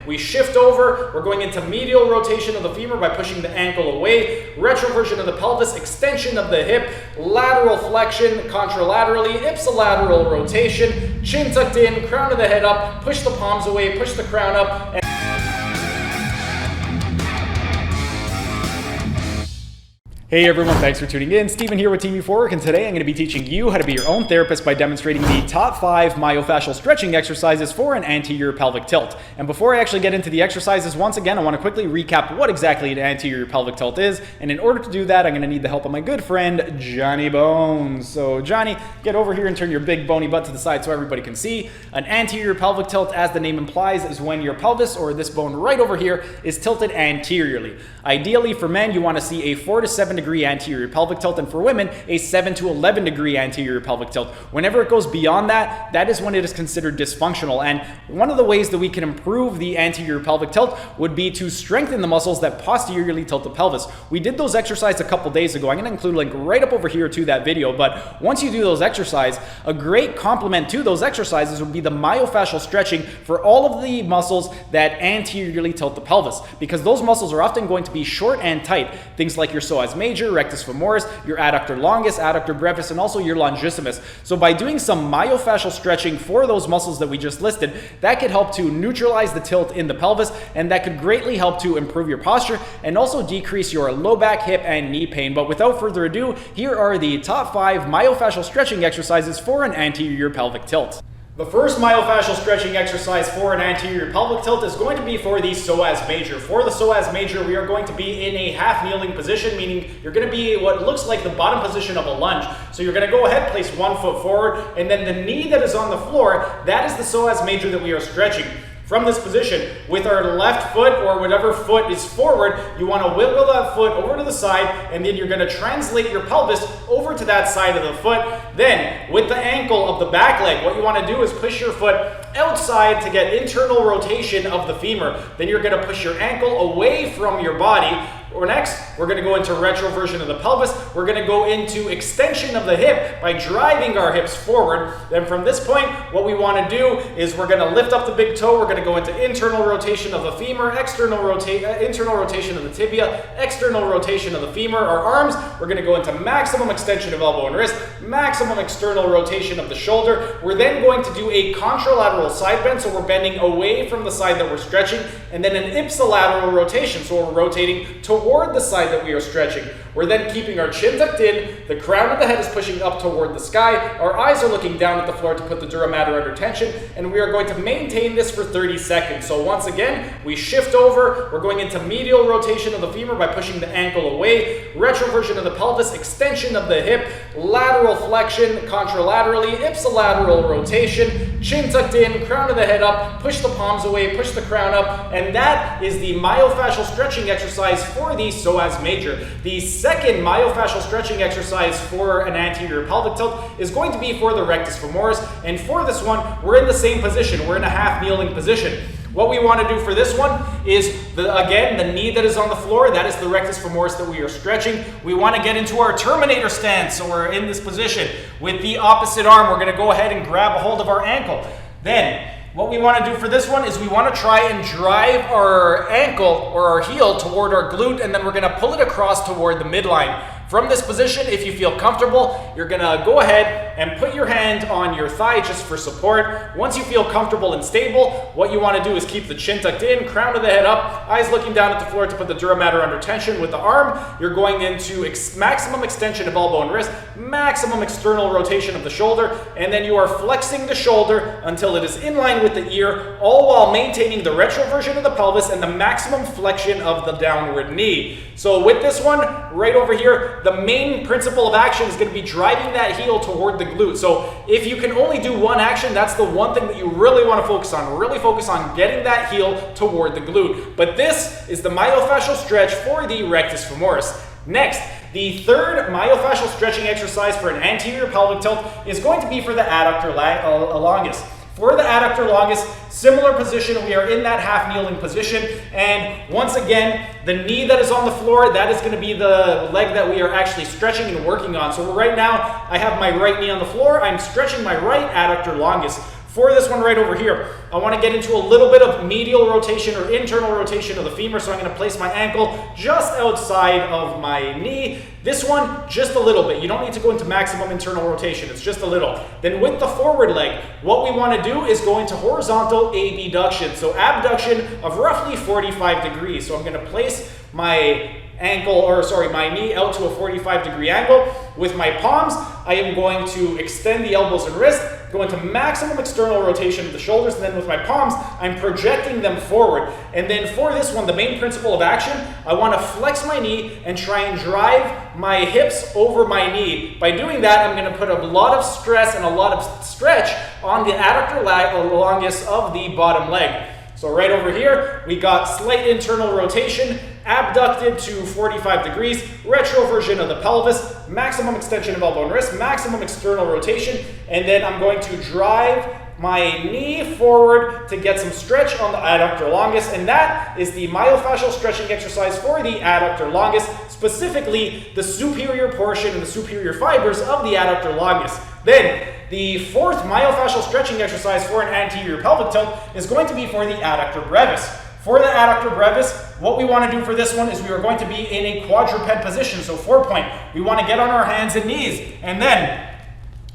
we shift over, we're going into medial rotation of the femur by pushing the ankle away, retroversion of the pelvis, extension of the hip, lateral flexion, contralaterally, ipsilateral rotation, chin tucked in, crown of the head up, push the palms away, push the crown up. And hey everyone, thanks for tuning in. Steven here with Team U4Work, and today I'm going to be teaching you how to be your own therapist by demonstrating the top 5 myofascial stretching exercises for an anterior pelvic tilt. And before I actually get into the exercises, once again, I want to quickly recap what exactly an anterior pelvic tilt is. And in order to do that, I'm going to need the help of my good friend, Johnny Bones. So Johnny, get over here and turn your big bony butt to the side so everybody can see. An anterior pelvic tilt, as the name implies, is when your pelvis, or this bone right over here, is tilted anteriorly. Ideally, for men, you want to see a 4 to 7 degree anterior pelvic tilt, and for women, a 7 to 11 degree anterior pelvic tilt. Whenever it goes beyond that, that is when it is considered dysfunctional. And one of the ways that we can improve the anterior pelvic tilt would be to strengthen the muscles that posteriorly tilt the pelvis. We did those exercises a couple days ago. I'm going to include a link right up over here to that video. But once you do those exercises, a great complement to those exercises would be the myofascial stretching for all of the muscles that anteriorly tilt the pelvis, because those muscles are often going to be short and tight. Things like your psoas major, rectus femoris, your adductor longus, adductor brevis, and also your longissimus. So by doing some myofascial stretching for those muscles that we just listed, that could help to neutralize the tilt in the pelvis, and that could greatly help to improve your posture and also decrease your low back, hip, and knee pain. But without further ado, here are the top 5 myofascial stretching exercises for an anterior pelvic tilt. The first myofascial stretching exercise for an anterior pelvic tilt is going to be for the psoas major. For the psoas major, we are going to be in a half kneeling position, meaning you're going to be what looks like the bottom position of a lunge. So you're going to go ahead, place one foot forward, and then the knee that is on the floor, that is the psoas major that we are stretching. From this position, with our left foot or whatever foot is forward, you want to wiggle that foot over to the side, and then you're going to translate your pelvis over to that side of the foot. Then, with the ankle of the back leg, what you want to do is push your foot outside to get internal rotation of the femur. Then you're going to push your ankle away from your body. Or next, we're going to go into retroversion of the pelvis. We're going to go into extension of the hip by driving our hips forward. Then from this point, what we want to do is we're going to lift up the big toe. We're going to go into internal rotation of the femur, internal rotation of the tibia, external rotation of the femur. Our arms, we're going to go into maximum extension of elbow and wrist, maximum external rotation of the shoulder. We're then going to do a contralateral side bend, so we're bending away from the side that we're stretching, and then an ipsilateral rotation, so we're rotating toward the side that we are stretching. We're then keeping our chin tucked in, the crown of the head is pushing up toward the sky, our eyes are looking down at the floor to put the dura mater under tension, and we are going to maintain this for 30 seconds. So once again, we shift over, we're going into medial rotation of the femur by pushing the ankle away, retroversion of the pelvis, extension of the hip, lateral flexion, contralaterally, ipsilateral rotation, chin tucked in, crown of the head up, push the palms away, push the crown up, and that is the myofascial stretching exercise for the psoas major. The second myofascial stretching exercise for an anterior pelvic tilt is going to be for the rectus femoris, and for this one, we're in the same position. We're in a half kneeling position. What we want to do for this one is, again, the knee that is on the floor, that is the rectus femoris that we are stretching. We want to get into our Terminator stance, so we're in this position. With the opposite arm, we're going to go ahead and grab a hold of our ankle. Then, what we want to do for this one is we want to try and drive our ankle or our heel toward our glute, and then we're going to pull it across toward the midline. From this position, if you feel comfortable, you're going to go ahead and put your hand on your thigh just for support. Once you feel comfortable and stable, what you want to do is keep the chin tucked in, crown of the head up, eyes looking down at the floor to put the dura mater under tension. With the arm, you're going into maximum extension of elbow and wrist, maximum external rotation of the shoulder, and then you are flexing the shoulder until it is in line with the ear, all while maintaining the retroversion of the pelvis and the maximum flexion of the downward knee. So with this one, right over here, the main principle of action is going to be driving that heel toward the glute. So if you can only do one action, that's the one thing that you really want to focus on. Really focus on getting that heel toward the glute. But this is the myofascial stretch for the rectus femoris. Next, the third myofascial stretching exercise for an anterior pelvic tilt is going to be for the adductor longus. For the adductor longus, similar position, we are in that half kneeling position, and once again, the knee that is on the floor, that is going to be the leg that we are actually stretching and working on. So right now, I have my right knee on the floor, I'm stretching my right adductor longus. For this one right over here, I want to get into a little bit of medial rotation or internal rotation of the femur, so I'm going to place my ankle just outside of my knee. This one, just a little bit. You don't need to go into maximum internal rotation, it's just a little. Then with the forward leg, what we want to do is go into horizontal abduction, so abduction of roughly 45 degrees. So I'm going to place my my knee out to a 45-degree angle. With my palms, I am going to extend the elbows and wrist, go into maximum external rotation of the shoulders, and then with my palms, I'm projecting them forward. And then for this one, the main principle of action, I want to flex my knee and try and drive my hips over my knee. By doing that, I'm going to put a lot of stress and a lot of stretch on the adductor longus of the bottom leg. So right over here, we got slight internal rotation, abducted to 45 degrees, retroversion of the pelvis, maximum extension of elbow and wrist, maximum external rotation, and then I'm going to drive my knee forward to get some stretch on the adductor longus, and that is the myofascial stretching exercise for the adductor longus, specifically the superior portion and the superior fibers of the adductor longus. Then, the fourth myofascial stretching exercise for an anterior pelvic tilt is going to be for the adductor brevis. For the adductor brevis, what we want to do for this one is we are going to be in a quadruped position, so 4-point. We want to get on our hands and knees, and then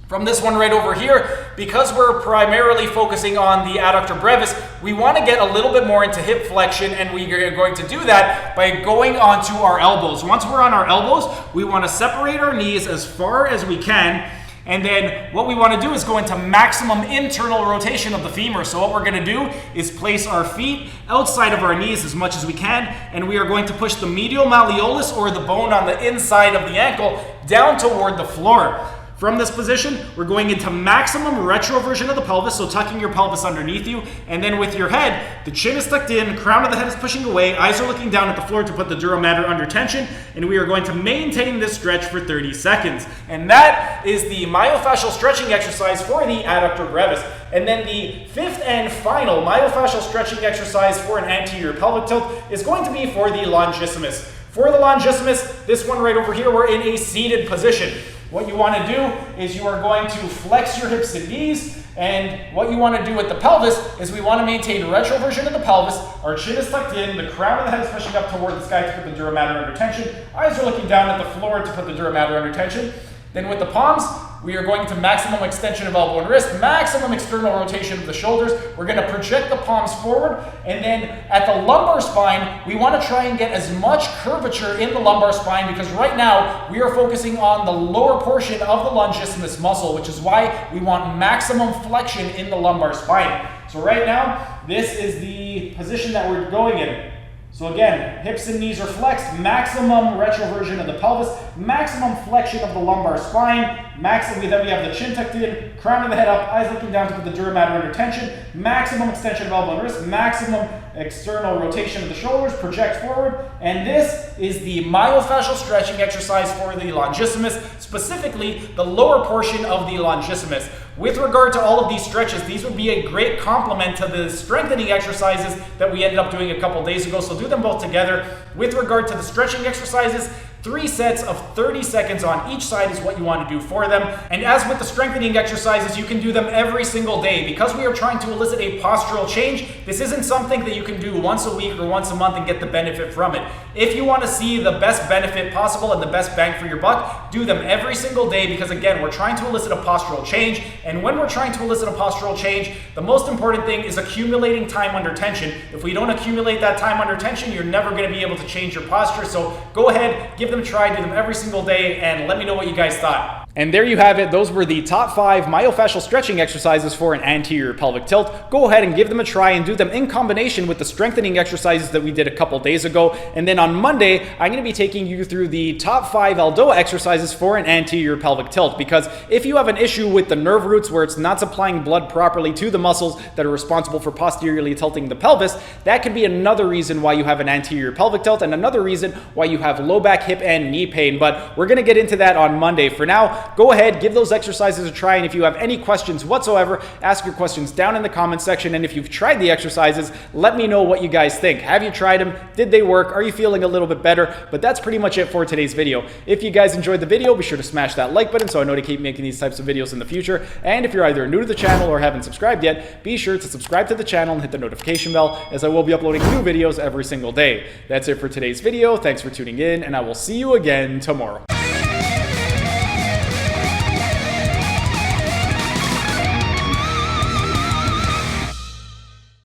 from this one right over here, because we're primarily focusing on the adductor brevis, we want to get a little bit more into hip flexion, and we are going to do that by going onto our elbows. Once we're on our elbows, we want to separate our knees as far as we can, and then what we want to do is go into maximum internal rotation of the femur. So what we're going to do is place our feet outside of our knees as much as we can, and we are going to push the medial malleolus, or the bone on the inside of the ankle, down toward the floor. From this position, we're going into maximum retroversion of the pelvis, so tucking your pelvis underneath you, and then with your head, the chin is tucked in, crown of the head is pushing away, eyes are looking down at the floor to put the dura mater under tension, and we are going to maintain this stretch for 30 seconds. And that is the myofascial stretching exercise for the adductor brevis. And then the fifth and final myofascial stretching exercise for an anterior pelvic tilt is going to be for the longissimus. For the longissimus, this one right over here, we're in a seated position. What you want to do is you are going to flex your hips and knees, and what you want to do with the pelvis is we want to maintain retroversion of the pelvis. Our chin is tucked in, the crown of the head is pushing up toward the sky to put the dura mater under tension, eyes are looking down at the floor to put the dura mater under tension. Then with the palms, we are going to maximum extension of elbow and wrist, maximum external rotation of the shoulders. We're going to project the palms forward, and then at the lumbar spine, we want to try and get as much curvature in the lumbar spine, because right now we are focusing on the lower portion of the longissimus muscle, which is why we want maximum flexion in the lumbar spine. So right now, this is the position that we're going in. So again, hips and knees are flexed, maximum retroversion of the pelvis, maximum flexion of the lumbar spine, then we have the chin tucked in, crown of the head up, eyes looking down to put the dura mater under tension, maximum extension of elbow and wrist, maximum external rotation of the shoulders, project forward, and this is the myofascial stretching exercise for the longissimus, specifically the lower portion of the longissimus. With regard to all of these stretches, these would be a great complement to the strengthening exercises that we ended up doing a couple days ago, so do them both together. With regard to the stretching exercises, 3 sets of 30 seconds on each side is what you want to do for them. And as with the strengthening exercises, you can do them every single day. Because we are trying to elicit a postural change, this isn't something that you can do once a week or once a month and get the benefit from it. If you want to see the best benefit possible and the best bang for your buck, do them every single day, because again, we're trying to elicit a postural change. And when we're trying to elicit a postural change, the most important thing is accumulating time under tension. If we don't accumulate that time under tension, you're never going to be able to change your posture. So go ahead, give them a try, do them every single day, and let me know what you guys thought. And there you have it. Those were the top 5 myofascial stretching exercises for an anterior pelvic tilt. Go ahead and give them a try and do them in combination with the strengthening exercises that we did a couple days ago. And then on Monday, I'm going to be taking you through the top 5 ELDOA exercises for an anterior pelvic tilt. Because if you have an issue with the nerve roots where it's not supplying blood properly to the muscles that are responsible for posteriorly tilting the pelvis, that could be another reason why you have an anterior pelvic tilt and another reason why you have low back, hip, and knee pain. But we're going to get into that on Monday. For now, now, go ahead, give those exercises a try, and if you have any questions whatsoever, ask your questions down in the comment section. And if you've tried the exercises, let me know what you guys think. Have you tried them? Did they work? Are you feeling a little bit better? But that's pretty much it for today's video. If you guys enjoyed the video, be sure to smash that like button so I know to keep making these types of videos in the future. And if you're either new to the channel or haven't subscribed yet, be sure to subscribe to the channel and hit the notification bell, as I will be uploading new videos every single day. That's it for today's video. Thanks for tuning in, and I will see you again tomorrow.